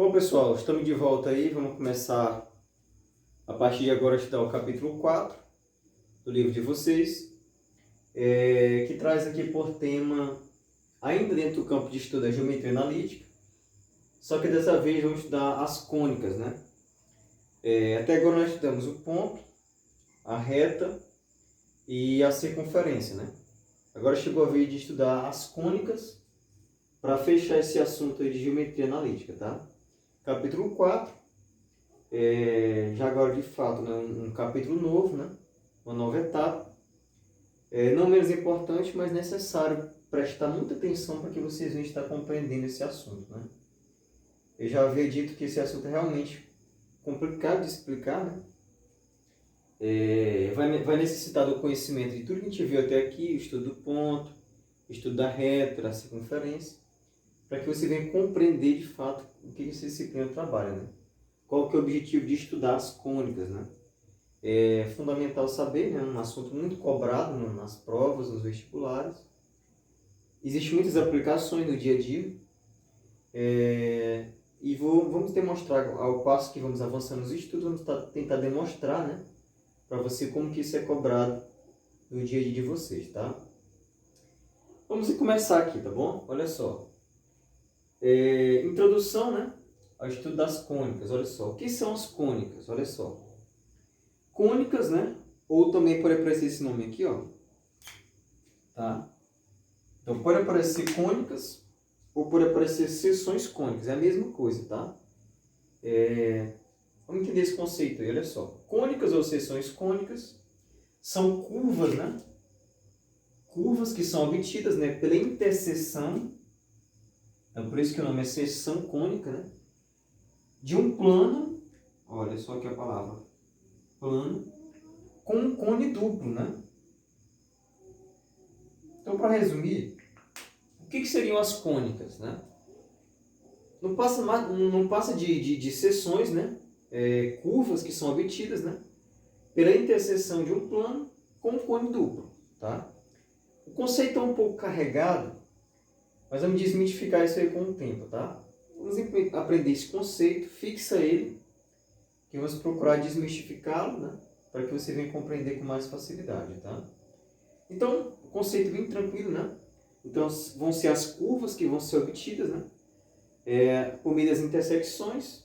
Bom, pessoal, estamos de volta aí. Vamos começar a partir de agora a estudar o capítulo 4 do livro de vocês, que traz aqui por tema, ainda dentro do campo de estudo da geometria analítica, só que dessa vez vamos estudar as cônicas, né? Até agora nós estudamos o ponto, a reta e a circunferência, né? Agora chegou a vez de estudar as cônicas para fechar esse assunto aí de geometria analítica, tá? Capítulo 4, já agora de fato, né, um capítulo novo, né, uma nova etapa, não menos importante, mas necessário prestar muita atenção para que vocês venham estar compreendendo esse assunto, né. Eu já havia dito que esse assunto é realmente complicado de explicar, né, vai necessitar do conhecimento de tudo que a gente viu até aqui, o estudo do ponto, o estudo da reta, da circunferência, para que você venha compreender de fato o que essa disciplina trabalha, né? Qual que é o objetivo de estudar as cônicas, né? É fundamental saber, né? Um assunto muito cobrado nas provas, nos vestibulares. Existem muitas aplicações no dia a dia. E vamos demonstrar, ao passo que vamos avançando nos estudos, vamos tentar demonstrar, né? Para você como que isso é cobrado no dia a dia de vocês, tá? Vamos começar aqui, tá bom? Olha só. Introdução, né, ao estudo das cônicas. Olha só, o que são as cônicas? Olha só, cônicas, né, ou também pode aparecer esse nome aqui, ó, tá? Então pode aparecer cônicas ou pode aparecer seções cônicas, é a mesma coisa, tá? Vamos entender esse conceito aí, olha só. Cônicas ou seções cônicas são curvas, né, curvas que são obtidas, né, pela interseção. Então, por isso que o nome é seção cônica, né? De um plano, olha só aqui a palavra, plano, com um cone duplo, né? Então, para resumir, o que seriam as cônicas, né? Não passa de seções, né? Curvas que são obtidas, né? Pela interseção de um plano com um cone duplo, tá? O conceito é um pouco carregado, mas vamos desmitificar isso aí com o tempo, tá? Vamos aprender esse conceito, fixa ele, que vamos procurar desmistificá-lo, né? Para que você venha compreender com mais facilidade, tá? Então, o conceito bem tranquilo, né? Então, vão ser as curvas que vão ser obtidas, né? Por meio das intersecções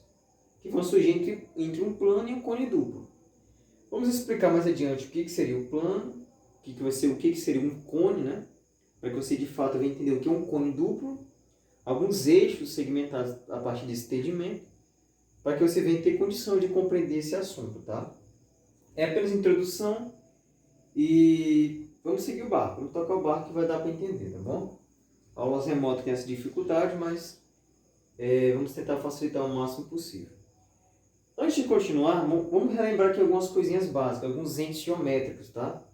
que vão surgir entre um plano e um cone duplo. Vamos explicar mais adiante o que seria o plano, o que seria um cone, né? Para que você de fato venha entender o que é um cone duplo, alguns eixos segmentados a partir desse entendimento, para que você venha ter condição de compreender esse assunto, tá? É apenas introdução e vamos seguir o barco, vamos tocar o barco que vai dar para entender, tá bom? Aulas remotas têm essa dificuldade, mas vamos tentar facilitar o máximo possível. Antes de continuar, vamos relembrar aqui algumas coisinhas básicas, alguns entes geométricos, tá?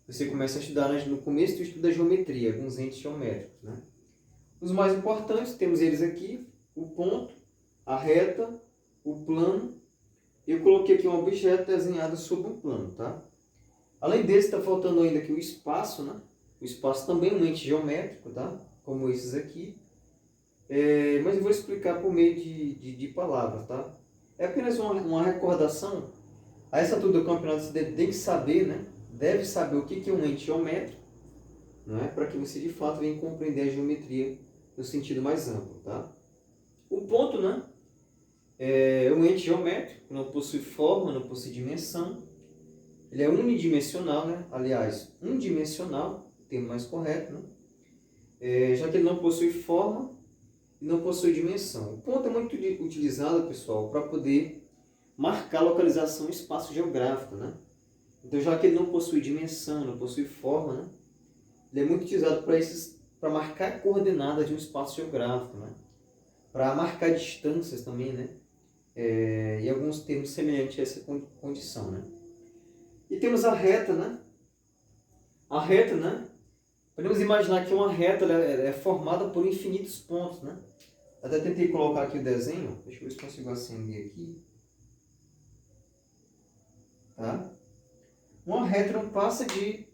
Você começa a estudar no começo do estudo da geometria, alguns entes geométricos, né? Os mais importantes, temos eles aqui, o ponto, a reta, o plano. Eu coloquei aqui um objeto desenhado sobre um plano, tá? Além desse, está faltando ainda aqui o espaço, né? O espaço também é um ente geométrico, tá? Como esses aqui. Mas eu vou explicar por meio de palavras, tá? É apenas uma recordação. A essa altura do campeonato você tem que saber, né? Deve saber o que é um ente geométrico, não é? Para que você de fato venha compreender a geometria no sentido mais amplo, tá? O ponto, né? É um ente geométrico que não possui forma, não possui dimensão. Ele é unidimensional, né? Aliás, unidimensional, o termo mais correto, né? Já que ele não possui forma e não possui dimensão. O ponto é muito utilizado, pessoal, para poder marcar a localização em espaço geográfico, né? Então, já que ele não possui dimensão, não possui forma, né? Ele é muito utilizado para marcar coordenadas de um espaço geográfico, né? Para marcar distâncias também, né? E alguns termos semelhantes a essa condição, né? E temos a reta, né? A reta, né? Podemos imaginar que uma reta é formada por infinitos pontos, né? Até tentei colocar aqui o desenho, deixa eu ver se consigo acender aqui. Tá? Uma reta não passa de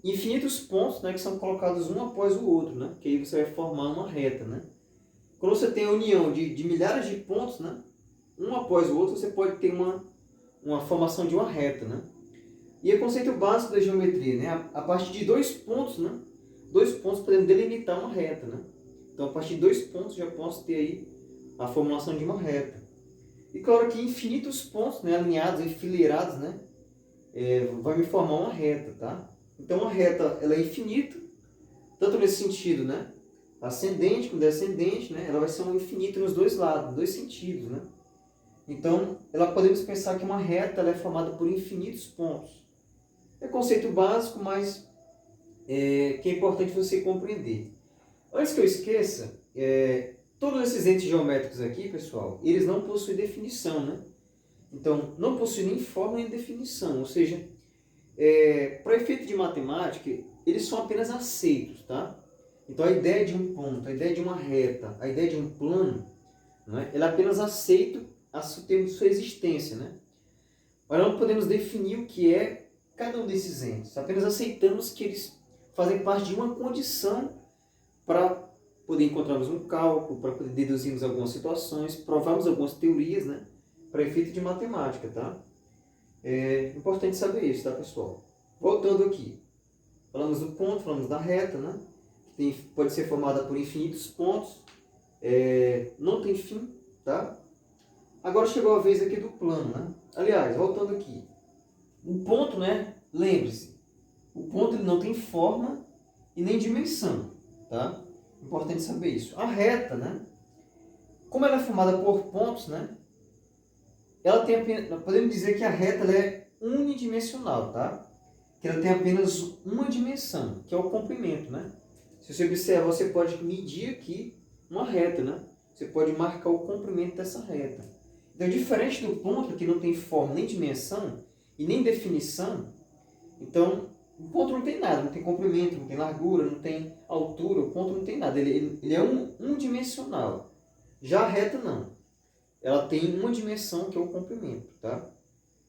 infinitos pontos, né, que são colocados um após o outro, né? Que aí você vai formar uma reta, né? quando você tem a união de milhares de pontos, né? Um após o outro, você pode ter uma formação de uma reta, né? E o conceito básico da geometria, né? A partir de 2 pontos, né? 2 pontos podemos delimitar uma reta, né? Então, a partir de 2 pontos, já posso ter aí a formulação de uma reta. E claro que infinitos pontos, né? Alinhados, enfileirados, né? Vai me formar uma reta, tá? Então, a reta, ela é infinita, tanto nesse sentido, né? Ascendente com descendente, né? Ela vai ser um infinito nos dois lados, nos dois sentidos, né? Então, ela podemos pensar que uma reta ela é formada por infinitos pontos. É conceito básico, mas que é importante você compreender. Antes que eu esqueça, todos esses entes geométricos aqui, pessoal, eles não possuem definição, né? Então, não possuem nem forma nem definição, ou seja, para efeito de matemática, eles são apenas aceitos, tá? Então, a ideia de um ponto, a ideia de uma reta, a ideia de um plano, né, ela é apenas aceita a termo de sua existência, né? Mas não podemos definir o que é cada um desses entes, apenas aceitamos que eles fazem parte de uma condição para poder encontrarmos um cálculo, para poder deduzirmos algumas situações, provarmos algumas teorias, né, para efeito de matemática, tá? É importante saber isso, tá, pessoal? Voltando aqui, falamos do ponto, falamos da reta, né, que pode ser formada por infinitos pontos, não tem fim, tá? Agora chegou a vez aqui do plano, né? Aliás, voltando aqui, o ponto, né, lembre-se, o ponto ele não tem forma e nem dimensão, tá? Importante saber isso. A reta, né? Como ela é formada por pontos, né? Ela tem apenas, podemos dizer que a reta ela é unidimensional, tá? Que ela tem apenas uma dimensão, que é o comprimento, né? Se você observar, você pode medir aqui uma reta, né? Você pode marcar o comprimento dessa reta. Então, diferente do ponto, que não tem forma nem dimensão e nem definição, então o ponto não tem nada, não tem comprimento, não tem largura, não tem altura, o ponto não tem nada, ele é unidimensional. Já a reta não, ela tem uma dimensão que é o comprimento, tá?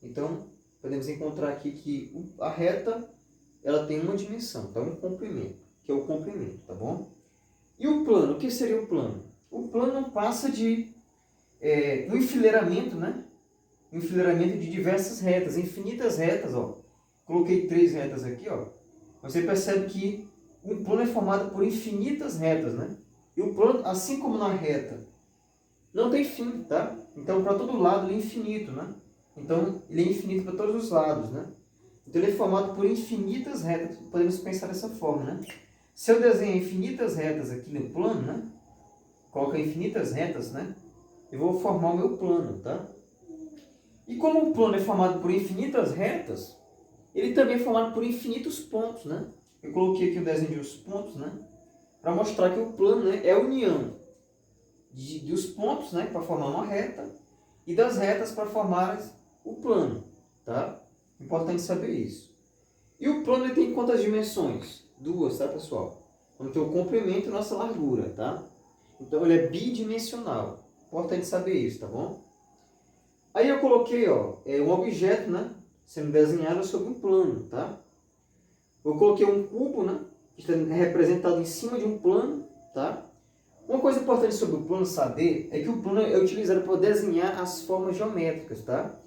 Então, podemos encontrar aqui que a reta, ela tem uma dimensão, tá? Um comprimento, que é o comprimento, tá bom? E o plano, o que seria o plano? O plano não passa de um enfileiramento, né? Um enfileiramento de diversas retas, infinitas retas, ó. Coloquei 3 retas aqui, ó. Você percebe que um plano é formado por infinitas retas, né? E o plano, assim como na reta, não tem fim, tá? Então, para todo lado ele é infinito, né? Então, ele é infinito para todos os lados, né? Então, ele é formado por infinitas retas. Podemos pensar dessa forma, né? Se eu desenhar infinitas retas aqui no plano, né? Coloca infinitas retas, né? Eu vou formar o meu plano, tá? E como o plano é formado por infinitas retas, ele também é formado por infinitos pontos, né? Eu coloquei aqui o desenho dos pontos, né? Para mostrar que o plano, né, é a união dos pontos, né, para formar uma reta e das retas para formar o plano, tá? Importante saber isso. E o plano ele tem quantas dimensões? 2, tá, pessoal? Vamos ter o comprimento e nossa largura, tá? Então ele é bidimensional. Importante saber isso, tá bom? Aí eu coloquei, ó, um objeto, né, sendo desenhado sobre um plano, tá? Eu coloquei um cubo, né, que está representado em cima de um plano, tá? Uma coisa importante sobre o plano saber é que o plano é utilizado para desenhar as formas geométricas, tá?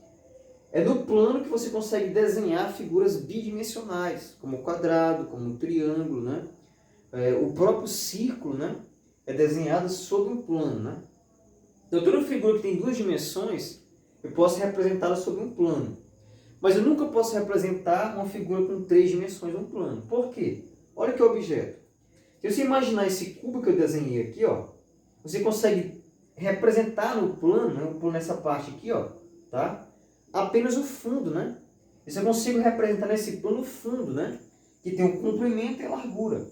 É no plano que você consegue desenhar figuras bidimensionais, como o quadrado, como o triângulo, né? O próprio círculo, né, é desenhado sobre um plano, né? Então, toda figura que tem 2 dimensões, eu posso representá-la sobre um plano. Mas eu nunca posso representar uma figura com 3 dimensões num plano. Por quê? Olha que objeto. Se você imaginar esse cubo que eu desenhei aqui, ó, você consegue representar no plano, né, o plano nessa parte aqui, ó, tá? Apenas o fundo, né? Eu só consigo representar nesse plano o fundo, né? Que tem o comprimento e a largura.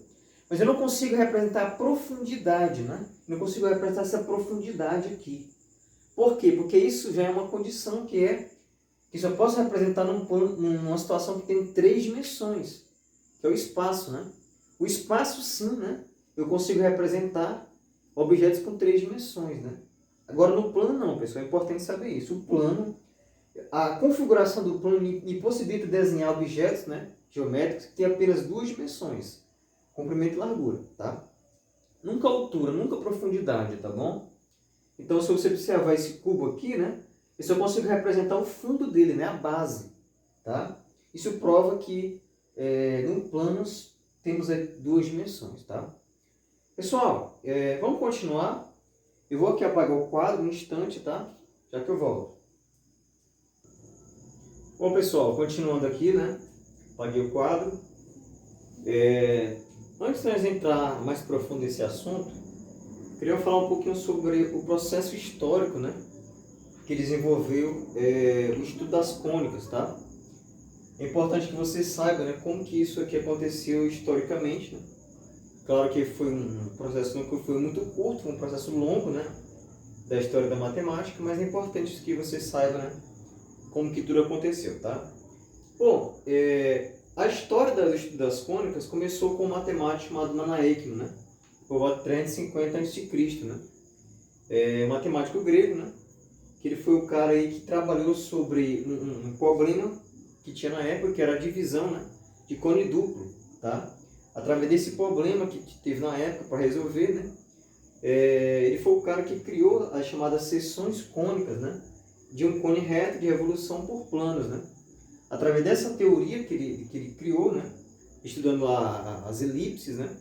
Mas eu não consigo representar a profundidade, né? Não consigo representar essa profundidade aqui. Por quê? Porque isso já é uma condição que só posso representar numa situação que tem 3 dimensões, que é o espaço, né? O espaço, sim, né? Eu consigo representar objetos com 3 dimensões, né? Agora, no plano, não, pessoal. É importante saber isso. O plano, a configuração do plano me possibilita desenhar objetos, né, geométricos que têm apenas 2 dimensões, comprimento e largura, tá? nunca altura, nunca profundidade, tá bom? Então, se você observar esse cubo aqui, né, eu só consigo representar o fundo dele, né, a base, tá? Isso prova que no planos temos duas dimensões, tá? Pessoal, vamos continuar. Eu vou aqui apagar o quadro um instante, tá? Já que eu volto. Bom, pessoal, continuando aqui, né? Apaguei o quadro. Antes de nós entrar mais profundo nesse assunto, queria falar um pouquinho sobre o processo histórico, né? Que desenvolveu o estudo das cônicas, tá? É importante que você saiba, né, como que isso aqui aconteceu historicamente, né? Claro que foi um processo que foi muito curto, um processo longo, né, da história da matemática, mas é importante que você saiba, né, como que tudo aconteceu, tá? Bom, a história do estudo das cônicas começou com um matemático chamado Nanaéquino, né, por volta de 350 a.C., né? Matemático grego, né? Que ele foi o cara aí que trabalhou sobre um problema que tinha na época, que era a divisão, né, de cone duplo, tá? Através desse problema que teve na época para resolver, né, ele foi o cara que criou as chamadas seções cônicas, né, de um cone reto de revolução por planos, né? Através dessa teoria que ele criou, né, estudando as elipses, né,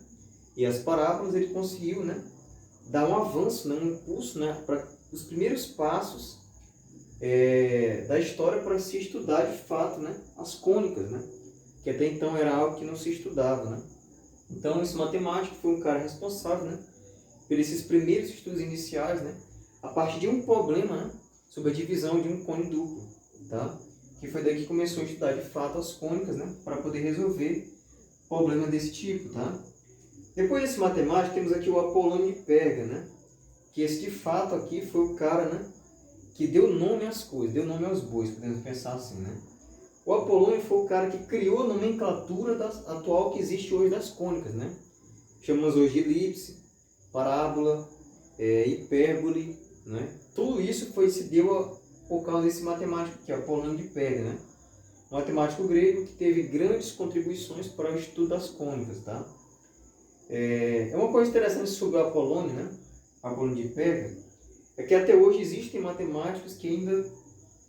e as parábolas, ele conseguiu, né, dar um avanço, né, um impulso, né, para os primeiros passos da história para se estudar de fato, né, as cônicas, né, que até então era algo que não se estudava, né. Então esse matemático foi um cara responsável, né, por esses primeiros estudos iniciais, né, a partir de um problema, né, sobre a divisão de um cone duplo, tá, que foi daí que começou a estudar de fato as cônicas, né, para poder resolver problemas desse tipo, tá. Depois desse matemático temos aqui o Apolônio de Pérgamo, né, que esse de fato aqui foi o cara, né, que deu nome às coisas, deu nome aos bois, podemos pensar assim, né? O Apolônio foi o cara que criou a nomenclatura atual que existe hoje das cônicas, né? Chamamos hoje de elipse, parábola, hipérbole, né? Tudo isso se deu por causa desse matemático que é Apolônio de Pérgamo, né? Um matemático grego que teve grandes contribuições para o estudo das cônicas, tá? Uma coisa interessante sobre o Apolônio, né? Apolônio de Pérgamo, é que até hoje existem matemáticos que ainda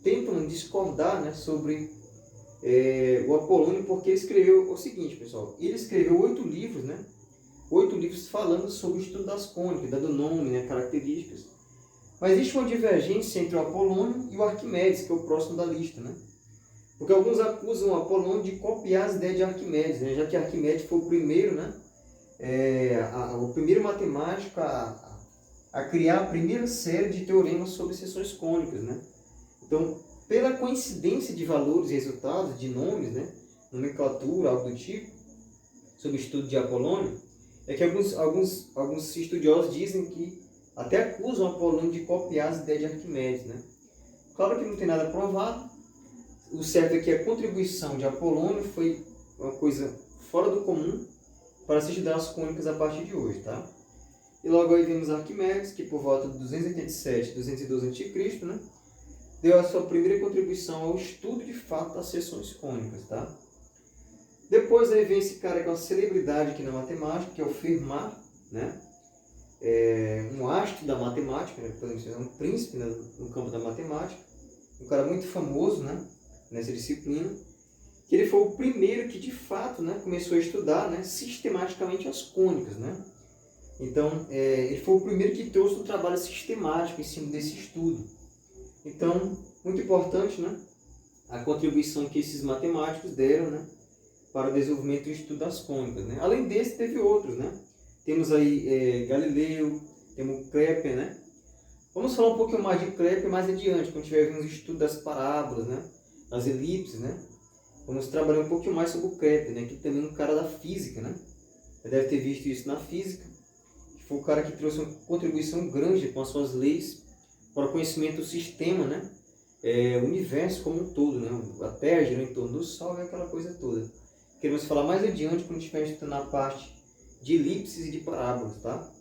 tentam discordar, né, sobre o Apolônio, porque ele escreveu o seguinte, pessoal, ele escreveu 8 livros, né, 8 livros falando sobre o estudo das cônicas, dando nome, né, características. Mas existe uma divergência entre o Apolônio e o Arquimedes, que é o próximo da lista, né? Porque alguns acusam o Apolônio de copiar as ideias de Arquimedes, né, já que Arquimedes foi o primeiro, né, o primeiro matemático a criar a primeira série de teoremas sobre seções cônicas, né? Então, pela coincidência de valores e resultados, de nomes, né, nomenclatura, algo do tipo, sobre o estudo de Apolônio, é que alguns estudiosos dizem que até acusam Apolônio de copiar as ideias de Arquimedes, né? Claro que não tem nada provado. O certo é que a contribuição de Apolônio foi uma coisa fora do comum para se estudar as cônicas a partir de hoje, tá? E logo aí vemos Arquimedes, que por volta de 287 e 212 a.C., né, deu a sua primeira contribuição ao estudo de fato das seções cônicas, tá? Depois aí vem esse cara que é uma celebridade aqui na matemática, que é o Fermat, né? Um astro da matemática, né? Podemos dizer, um príncipe, né, no campo da matemática, um cara muito famoso, né, nessa disciplina, que ele foi o primeiro que de fato, né, começou a estudar, né, sistematicamente as cônicas, né? Então, ele foi o primeiro que trouxe um trabalho sistemático em cima desse estudo. Então, muito importante, né, a contribuição que esses matemáticos deram, né, para o desenvolvimento do estudo das cônicas, né? Além desse, teve outros, né? Temos aí Galileu, temos Kepler, né? Vamos falar um pouquinho mais de Kepler mais adiante, quando tivermos o estudo das parábolas, né, das elipses, né? Vamos trabalhar um pouquinho mais sobre o Kepler, né, que também é um cara da física, né? Você deve ter visto isso na física. Foi o cara que trouxe uma contribuição grande com as suas leis para o conhecimento do sistema, né? O universo como um todo, né? A Terra gira em torno do Sol e aquela coisa toda. Queremos falar mais adiante quando estiver estudando a parte de elipses e de parábolas, tá?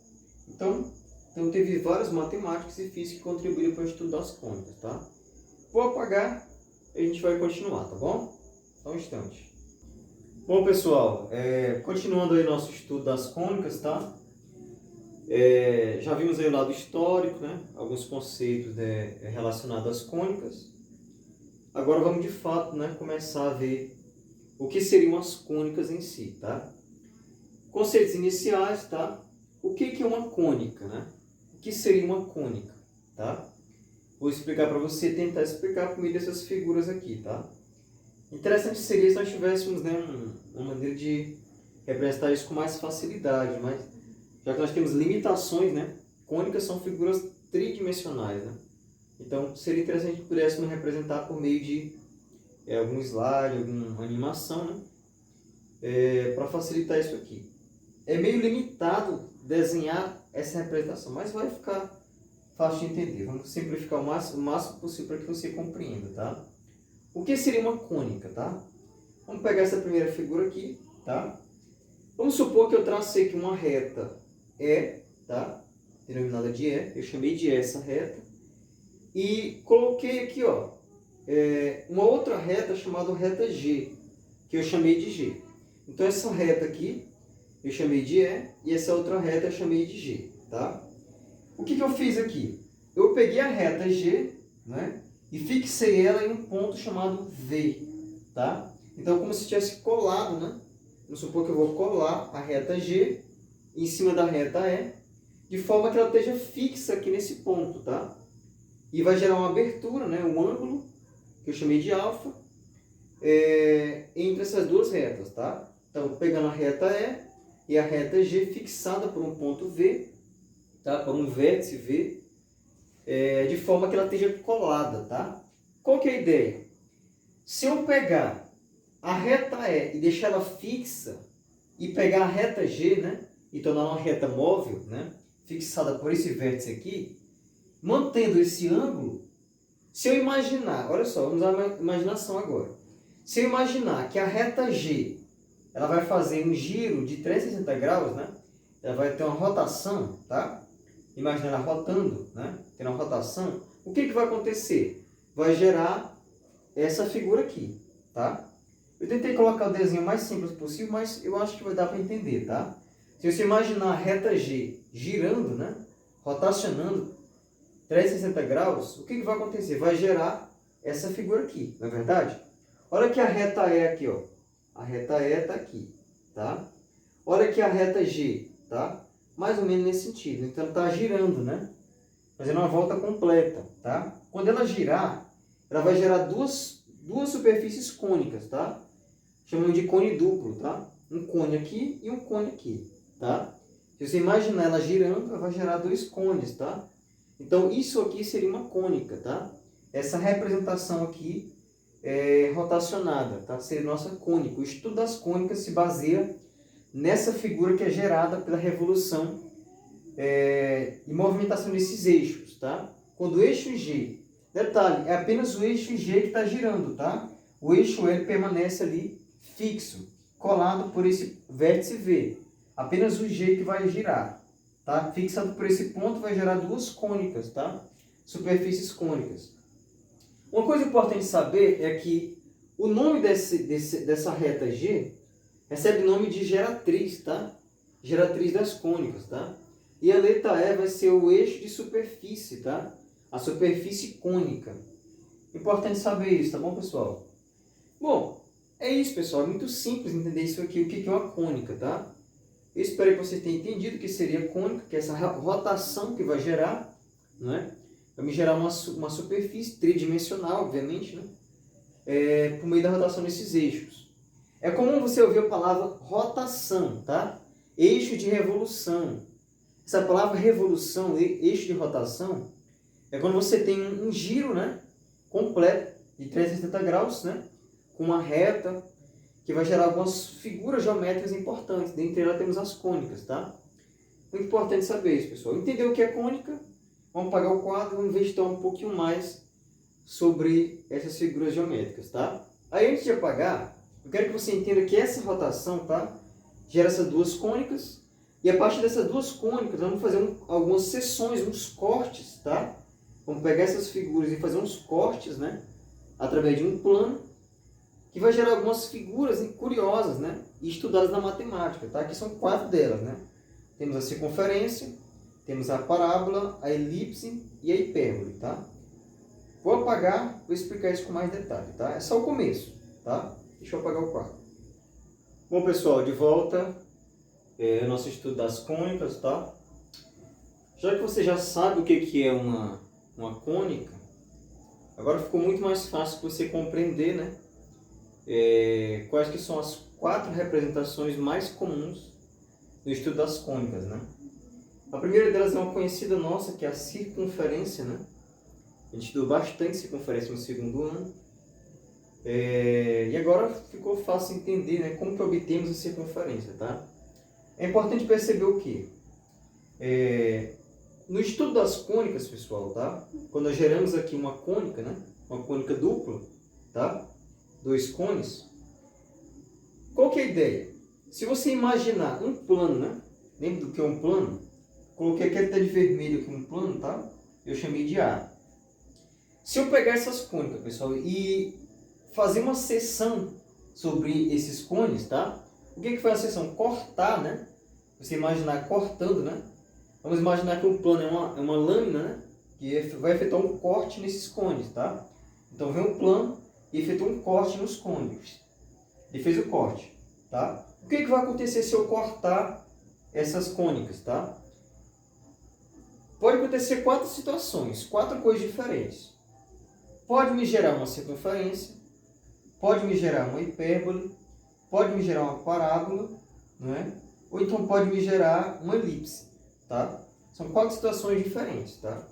Então teve vários matemáticos e físicos que contribuíram para o estudo das cônicas, tá? Vou apagar e a gente vai continuar, tá bom? Só um instante. Bom, pessoal, continuando aí nosso estudo das cônicas, tá? Já vimos aí o lado histórico, né? Alguns conceitos, né, relacionados às cônicas. Agora vamos de fato, né, começar a ver o que seriam as cônicas em si, tá? Conceitos iniciais, tá? O que é uma cônica, né? O que seria uma cônica, tá? Vou explicar para você, tentar explicar por meio dessas figuras aqui, tá? Interessante seria se nós tivéssemos, né, uma maneira de representar isso com mais facilidade, mas já que nós temos limitações, né? Cônicas são figuras tridimensionais, né? Então seria interessante que pudéssemos representar por meio de algum slide, alguma animação, né? Para facilitar isso aqui. É meio limitado desenhar essa representação, mas vai ficar fácil de entender. Vamos simplificar o máximo possível para que você compreenda, tá? O que seria uma cônica, tá? Vamos pegar essa primeira figura aqui, tá? Vamos supor que eu tracei aqui uma reta E, tá? Denominada de E. Eu chamei de E essa reta. E coloquei aqui, ó, uma outra reta chamada reta G, que eu chamei de G. Então essa reta aqui eu chamei de E e essa outra reta eu chamei de G, tá? O que eu fiz aqui? Eu peguei a reta G, né, e fixei ela em um ponto chamado V, tá? Então como se tivesse colado, né? Vamos supor que eu vou colar a reta G em cima da reta E, de forma que ela esteja fixa aqui nesse ponto, tá? E vai gerar uma abertura, né, um ângulo, que eu chamei de alfa, entre essas duas retas, tá? Então, pegando a reta E a reta G fixada por um ponto V, tá? Por um vértice V, de forma que ela esteja colada, tá? Qual que é a ideia? Se eu pegar a reta E e deixar ela fixa, e pegar a reta G, né, e tornar uma reta móvel, né, fixada por esse vértice aqui, mantendo esse ângulo, se eu imaginar, olha só, vamos usar a imaginação agora. Se eu imaginar que a reta G, ela vai fazer um giro de 360 graus, né? Ela vai ter uma rotação, tá? Imagina ela rotando, né? Tendo uma rotação. O que vai acontecer? Vai gerar essa figura aqui, tá? Eu tentei colocar o desenho mais simples possível, mas eu acho que vai dar para entender, tá? Se você imaginar a reta G girando, né? Rotacionando 360 graus, o que vai acontecer? Vai gerar essa figura aqui, não é verdade? Olha que a reta E aqui, ó. A reta E está aqui, tá? Olha aqui a reta G, tá? Mais ou menos nesse sentido. Então, ela está girando, né? Fazendo uma volta completa, tá? Quando ela girar, ela vai gerar duas superfícies cônicas, tá? Chamamos de cone duplo, tá? Um cone aqui e um cone aqui, tá? Se você imaginar ela girando, ela vai gerar dois cones, tá? Então, isso aqui seria uma cônica, tá? Essa representação aqui rotacionada, tá? Seria nossa cônica. O estudo das cônicas se baseia nessa figura que é gerada pela revolução e movimentação desses eixos, tá? Quando o eixo G, detalhe, é apenas o eixo G que está girando, tá? O eixo L permanece ali fixo, colado por esse vértice V. Apenas o G que vai girar, tá? Fixado por esse ponto vai gerar duas cônicas, tá? Superfícies cônicas. Uma coisa importante saber é que o nome dessa reta G recebe o nome de geratriz, tá? Geratriz das cônicas, tá? E a letra E vai ser o eixo de superfície, tá? A superfície cônica. Importante saber isso, tá bom, pessoal? Bom, é isso, pessoal. É muito simples entender isso aqui, o que é uma cônica, tá? Eu espero que você tenha entendido o que seria cônica, que é essa rotação que vai gerar, não é? Vai me gerar uma superfície tridimensional, obviamente, né? Por meio da rotação desses eixos. É comum você ouvir a palavra rotação, tá? Eixo de revolução. Essa palavra revolução, eixo de rotação, é quando você tem um giro, né, completo de 360 graus, né, com uma reta que vai gerar algumas figuras geométricas importantes. Dentre elas temos as cônicas, tá? Muito importante saber isso, pessoal. Entender o que é cônica? Vamos apagar o quadro e vamos investigar um pouquinho mais sobre essas figuras geométricas, tá? Aí, antes de apagar, eu quero que você entenda que essa rotação, tá, gera essas duas cônicas. E a partir dessas duas cônicas, vamos fazer algumas seções, uns cortes, tá? Vamos pegar essas figuras e fazer uns cortes, né? Através de um plano, que vai gerar algumas figuras curiosas, né? E estudadas na matemática, tá? Aqui são 4 delas, né? Temos a circunferência, Temos a parábola, a elipse e a hipérbole, tá? Vou apagar, vou explicar isso com mais detalhe, tá? É só o começo, tá? Deixa eu apagar o quadro. Bom, pessoal, de volta ao nosso estudo das cônicas, tá? Já que você já sabe o que é uma cônica, agora ficou muito mais fácil você compreender, né? Quais que são as 4 representações mais comuns no estudo das cônicas, né? A primeira delas é uma conhecida nossa, que é a circunferência, né? A gente estudou bastante circunferência no segundo ano. E agora ficou fácil entender, né, como que obtemos a circunferência, tá? É importante perceber o quê? No estudo das cônicas, pessoal, tá? Quando nós geramos aqui uma cônica, né? Uma cônica dupla, tá? 2 cones. Qual que é a ideia? Se você imaginar um plano, né? Lembra do que é um plano? Coloquei aqui até de vermelho aqui um plano, tá? Eu chamei de A. Se eu pegar essas cônicas, pessoal, e fazer uma seção sobre esses cones, tá? O que foi a seção? Cortar, né? Você imaginar cortando, né? Vamos imaginar que um plano é uma lâmina, né? Que vai efetuar um corte nesses cones, tá? Então vem um plano e efetua um corte nos cones. Ele fez o corte, tá? O que vai acontecer se eu cortar essas cônicas, tá? Pode acontecer 4 situações, 4 coisas diferentes. Pode me gerar uma circunferência, pode me gerar uma hipérbole, pode me gerar uma parábola, não é? Ou então pode me gerar uma elipse, tá? São 4 situações diferentes, tá?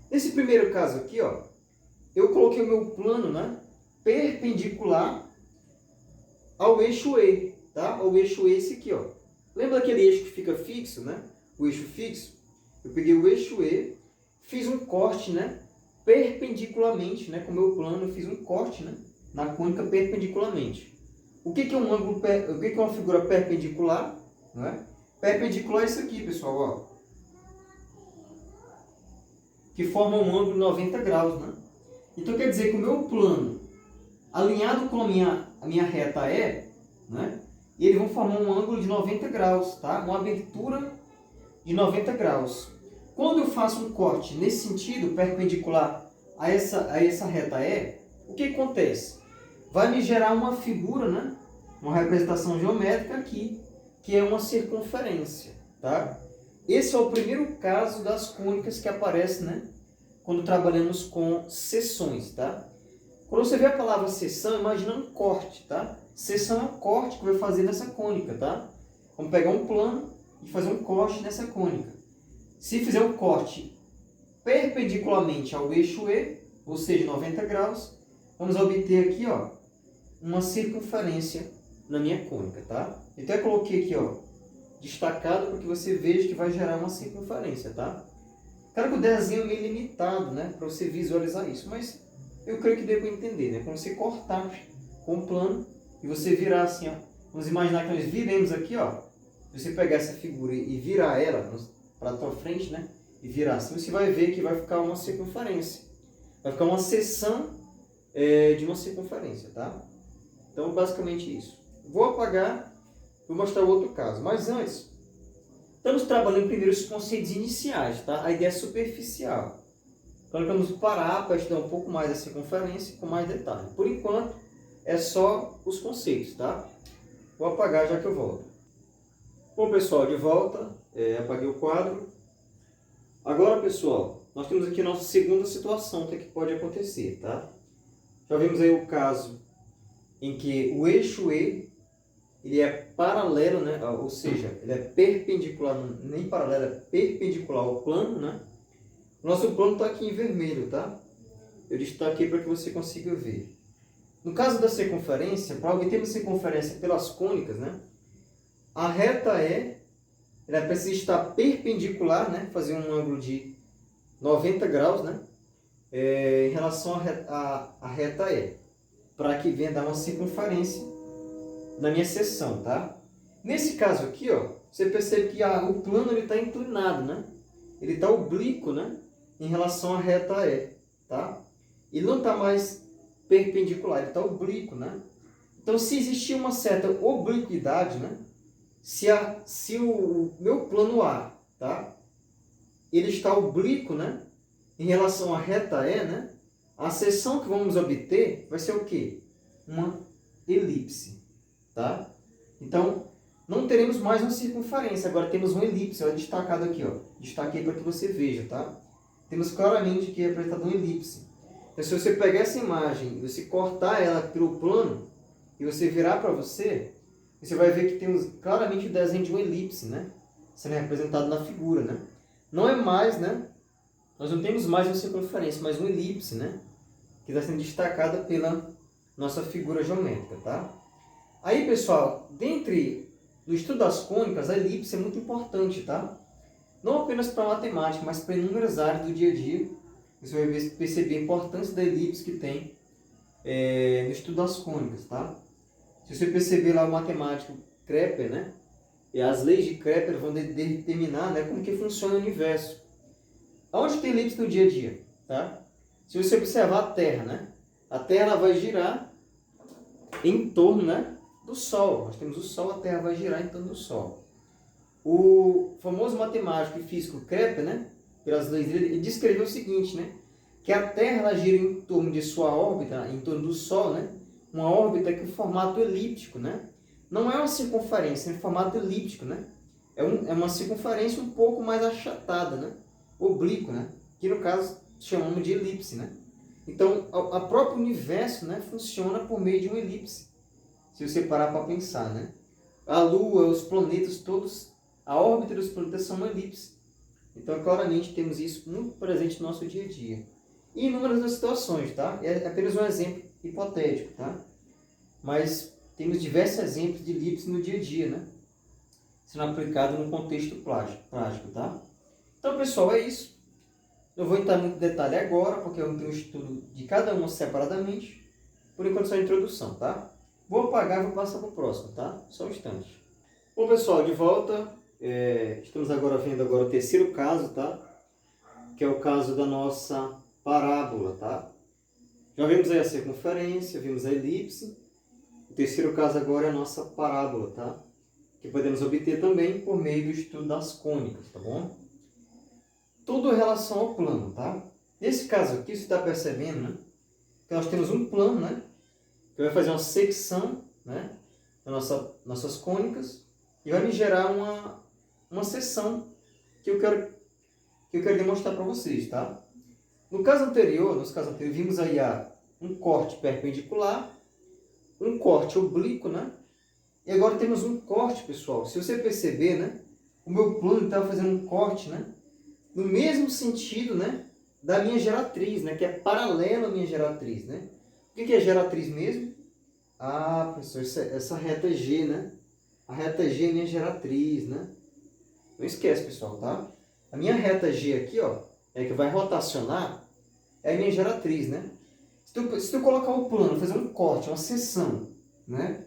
Nesse primeiro caso aqui, ó, eu coloquei o meu plano, né, perpendicular ao eixo E, tá? Ao eixo E esse aqui, ó. Lembra aquele eixo que fica fixo, né? O eixo fixo? Eu peguei o eixo E, fiz um corte, né, perpendicularmente, né, com o meu plano, eu fiz um corte, né, na cônica perpendicularmente. O que é um ângulo, o que é uma figura perpendicular? Não é? Perpendicular é isso aqui, pessoal, ó, que forma um ângulo de 90 graus, né? Então quer dizer que o meu plano, alinhado com a minha reta E, né, eles vão formar um ângulo de 90 graus, tá? Uma abertura de 90 graus. Quando eu faço um corte nesse sentido, perpendicular a essa reta E, o que acontece? Vai me gerar uma figura, né? Uma representação geométrica aqui, que é uma circunferência, tá? Esse é o primeiro caso das cônicas que aparece, né, quando trabalhamos com seções, tá? Quando você vê a palavra seção, imagina um corte, tá? Seção é um corte que vai fazer nessa cônica, tá? Vamos pegar um plano e fazer um corte nessa cônica. Se fizer um corte perpendicularmente ao eixo E, ou seja, 90 graus, vamos obter aqui, ó, uma circunferência na minha cônica, tá? Então eu coloquei aqui, ó, destacado para que você veja que vai gerar uma circunferência, tá? Claro que o desenho é meio limitado, né, para você visualizar isso, mas eu creio que dê para entender, né? Quando você cortar com o plano e você virar assim, ó, vamos imaginar que nós viremos aqui, ó, você pegar essa figura e virar ela para a tua frente, né, e virar assim, você vai ver que vai ficar uma circunferência, vai ficar uma seção de uma circunferência, tá? Então, basicamente isso. Vou apagar, vou mostrar o outro caso, mas antes, estamos trabalhando primeiro os conceitos iniciais, tá? A ideia é superficial. Então, vamos parar para estudar um pouco mais a circunferência com mais detalhe. Por enquanto, é só os conceitos, tá? Vou apagar já que eu volto. Bom, pessoal, de volta. Apaguei o quadro. Agora, pessoal, nós temos aqui a nossa segunda situação que pode acontecer, tá? Já vimos aí o caso em que o eixo E ele é paralelo, né? Ou seja, ele é perpendicular, nem paralelo, é perpendicular ao plano, né? O nosso plano está aqui em vermelho, tá? Eu destaquei para que você consiga ver. No caso da circunferência, para obtermos circunferência pelas cônicas, né? A reta E, ela precisa estar perpendicular, né? Fazer um ângulo de 90 graus, né? Em relação à reta E, para que venha dar uma circunferência na minha seção, tá? Nesse caso aqui, ó, você percebe que o plano está inclinado, né? Ele está oblíquo, né? Em relação à reta E, tá? Ele não está mais perpendicular, ele está oblíquo, né? Então, se existir uma certa obliquidade, né? Se o meu plano A, tá? ele está oblíquo, né, em relação à reta E, né, a seção que vamos obter vai ser o quê? Uma elipse, tá? Então, não teremos mais uma circunferência, agora temos uma elipse, olha, destacado aqui, ó. Destaquei para que você veja, tá? Temos claramente que é representado uma elipse. Então, se você pegar essa imagem e você cortar ela pelo plano e você virar para você vai ver que temos claramente o desenho de uma elipse, né? Sendo representado na figura, né? Não é mais, né? Nós não temos mais uma circunferência, mas uma elipse, né? Que está sendo destacada pela nossa figura geométrica, tá? Aí, pessoal, do estudo das cônicas, a elipse é muito importante, tá? Não apenas para matemática, mas para inúmeras áreas do dia a dia. Você vai perceber a importância da elipse que tem no estudo das cônicas, tá? Se você perceber lá o matemático Kepler, né? E as leis de Kepler vão determinar, né, como que funciona o universo. Aonde tem elipse no dia a dia, tá? Se você observar a Terra, né? A Terra ela vai girar em torno, né, do Sol. Nós temos o Sol, a Terra vai girar em torno do Sol. O famoso matemático e físico Kepler, né, pelas leis dele, ele descreveu o seguinte, né, que a Terra ela gira em torno de sua órbita, em torno do Sol, né, uma órbita que é um formato elíptico, né, não é uma circunferência, é um formato elíptico, né, é uma circunferência um pouco mais achatada, né, oblíqua, né, que no caso chamamos de elipse, né. Então, a próprio universo, né, funciona por meio de uma elipse, se você parar para pensar, né. A Lua, os planetas todos, a órbita dos planetas são uma elipse. Então, claramente, temos isso muito presente no nosso dia a dia. E inúmeras situações, tá? É apenas um exemplo hipotético, tá? Mas temos diversos exemplos de elipse no dia a dia, né? Sendo aplicado no contexto prático, tá? Então, pessoal, é isso. Não vou entrar muito em detalhe agora, porque eu não tenho um estudo de cada uma separadamente. Por enquanto, só a introdução, tá? Vou apagar e vou passar para o próximo, tá? Só um instante. Bom, pessoal, de volta. Estamos agora vendo o terceiro caso, tá? Que é o caso da nossa parábola, tá? Já vimos aí a circunferência, vimos a elipse. O terceiro caso agora é a nossa parábola, tá? Que podemos obter também por meio do estudo das cônicas, tá bom? Tudo em relação ao plano, tá? Nesse caso aqui, você está percebendo, né? Que nós temos um plano, né? Que vai fazer uma secção, né? Das nossas cônicas e vai me gerar uma seção que eu quero demonstrar para vocês, tá? Nos casos anteriores, vimos aí um corte perpendicular, um corte oblíquo, né? E agora temos um corte, pessoal. Se você perceber, né? O meu plano estava fazendo um corte, né? No mesmo sentido, né? Da minha geratriz, né? Que é paralela à minha geratriz, né? O que é geratriz mesmo? Ah, professor, essa reta G, né? A reta G é minha geratriz, né? Não esquece, pessoal, tá? A minha reta G aqui, ó, que vai rotacionar, é a minha geratriz, né? Se tu colocar o plano, fazer um corte, uma seção, né?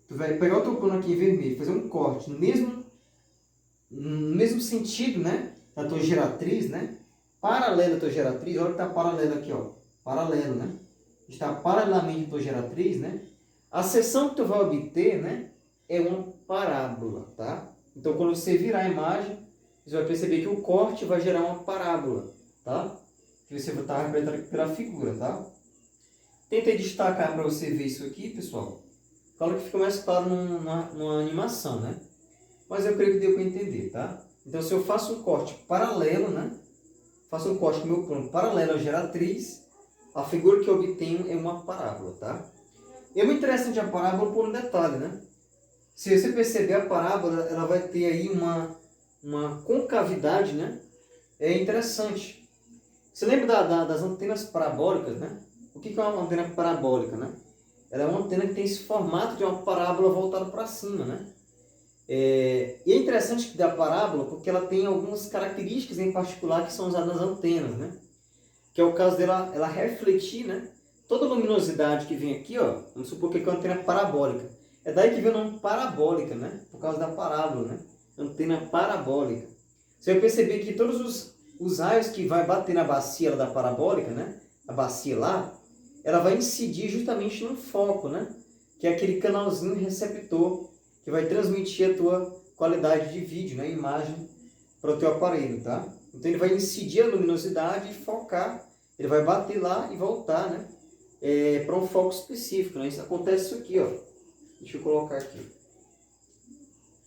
Tu vai pegar o teu plano aqui em vermelho, fazer um corte no mesmo sentido, né? Da tua geratriz, né? Paralelo à tua geratriz, olha que está paralelo aqui, ó. Paralelo, né? Está paralelamente à tua geratriz, né? A seção que tu vai obter, né? É uma parábola, tá? Então, quando você virar a imagem, você vai perceber que o corte vai gerar uma parábola, tá? Que você está representando pela figura, tá? Tentei destacar para você ver isso aqui, pessoal. Claro que fica mais claro numa animação, né? Mas eu creio que deu para entender, tá? Então, se eu faço um corte paralelo, né? Faço um corte com o meu plano paralelo à geratriz, a figura que eu obtenho é uma parábola, tá? E é muito interessante a parábola por um detalhe, né? Se você perceber a parábola, ela vai ter aí uma concavidade, né? É interessante. Você lembra das antenas parabólicas, né? O que é uma antena parabólica, né? Ela é uma antena que tem esse formato de uma parábola voltada para cima, né? E é interessante que da parábola, porque ela tem algumas características em particular que são usadas nas antenas, né? Que é o caso dela, ela refletir, né? Toda a luminosidade que vem aqui, ó, vamos supor que é uma antena parabólica. É daí que vem o nome parabólica, né? Por causa da parábola, né? Antena parabólica. Você vai perceber que todos os raios que vai bater na bacia da parabólica, né? A bacia lá, ela vai incidir justamente no foco, né? Que é aquele canalzinho receptor que vai transmitir a tua qualidade de vídeo, né? Imagem para o teu aparelho, tá? Então ele vai incidir a luminosidade e focar, ele vai bater lá e voltar, né? Para um foco específico, né? Isso acontece isso aqui, ó. Deixa eu colocar aqui.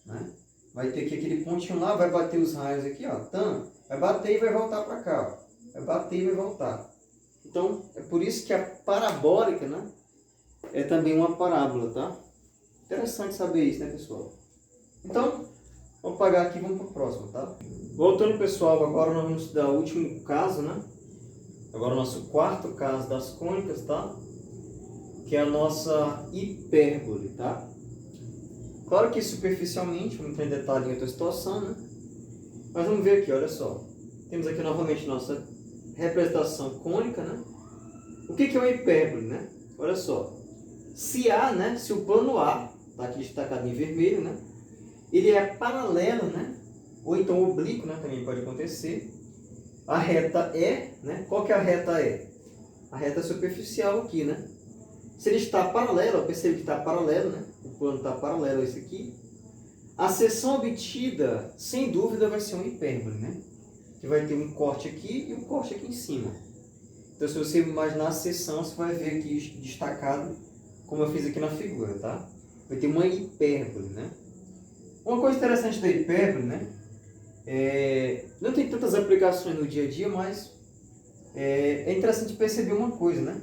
Né? Vai ter aqui aquele pontinho lá, vai bater os raios aqui, ó. Então, vai bater e vai voltar para cá, ó. Vai bater e vai voltar. Então, é por isso que a parabólica, né? É também uma parábola, tá? Interessante saber isso, né, pessoal? Então, vamos apagar aqui e vamos para o próximo, tá? Voltando, pessoal, agora nós vamos estudar o último caso, né? Agora o nosso quarto caso das cônicas, tá? Que é a nossa hipérbole, tá? Claro que superficialmente, vamos entrar em detalhe em outra situação, né? Mas vamos ver aqui, olha só. Temos aqui novamente nossa representação cônica, né? O que é uma hipérbole, né? Olha só. Se A, né? Se o plano A, tá aqui destacado em vermelho, né? Ele é paralelo, né? Ou então oblíquo, né? Também pode acontecer. A reta E, né? Qual que é a reta E? A reta superficial aqui, né? Se ele está paralelo, percebe que está paralelo, né? O plano está paralelo a esse aqui. A seção obtida, sem dúvida, vai ser uma hipérbole, né? Que vai ter um corte aqui e um corte aqui em cima. Então, se você imaginar a seção, você vai ver aqui destacado, como eu fiz aqui na figura, tá? Vai ter uma hipérbole, né? Uma coisa interessante da hipérbole, né? Não tem tantas aplicações no dia a dia, mas é interessante perceber uma coisa, né?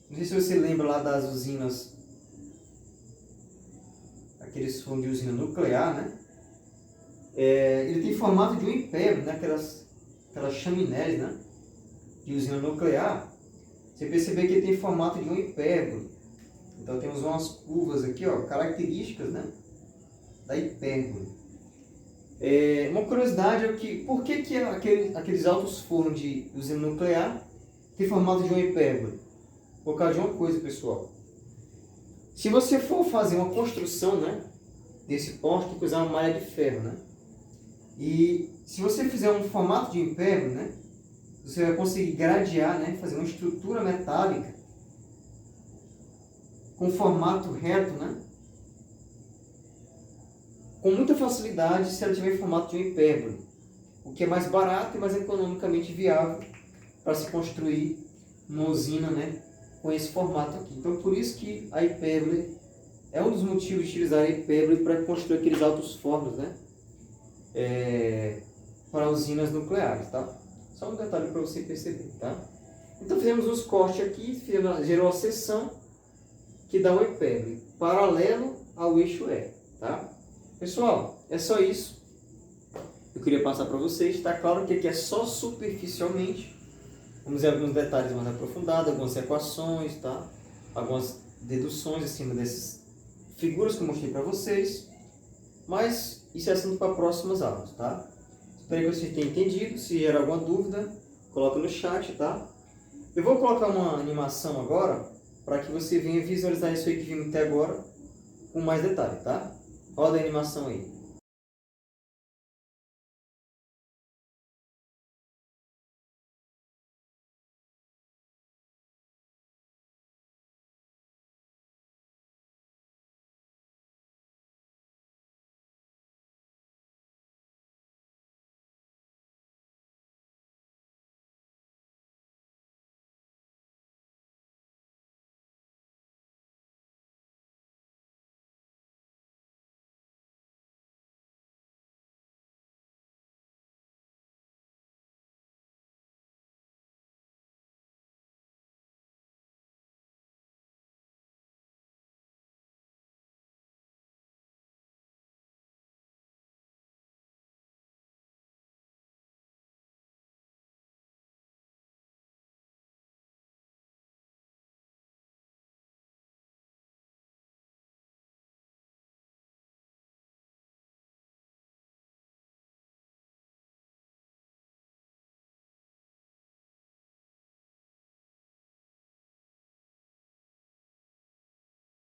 Não sei se você lembra lá das usinas, aqueles fogos de usina nuclear, né? Ele tem formato de um hipérbole, né? Aquelas chaminés, né? De usina nuclear. Você perceber que ele tem formato de um hipérbole. Então temos umas curvas aqui, ó, características, né? Da hipérbole. Uma curiosidade é que por que aqueles altos fornos de usina nuclear têm formato de uma hipérbole? Por causa de uma coisa, pessoal. Se você for fazer uma construção, né, desse ponto, tem que usar uma malha de ferro, né? E se você fizer um formato de hipérbole, né, você vai conseguir gradear, né, fazer uma estrutura metálica com formato reto, né? Com muita facilidade se ela tiver formato de uma hipérbole, o que é mais barato e mais economicamente viável para se construir uma usina, né, com esse formato aqui. Então, por isso que a hipérbole é um dos motivos de utilizar a hipérbole para construir aqueles altos fornos, né, para usinas nucleares, tá? Só um detalhe para você perceber, tá? Então, fizemos os cortes aqui, gerou a seção que dá uma hipérbole paralelo ao eixo E, tá? Pessoal, é só isso. Eu queria passar para vocês. Está claro que aqui é só superficialmente. Vamos ver alguns detalhes mais aprofundados, algumas equações, tá? Algumas deduções em cima dessas figuras que eu mostrei para vocês. Mas isso é assunto para próximas aulas, tá? Espero que vocês tenham entendido. Se gerar alguma dúvida, coloca no chat, tá? Eu vou colocar uma animação agora para que você venha visualizar isso aí que vimos até agora com mais detalhe, tá? Roda a animação aí.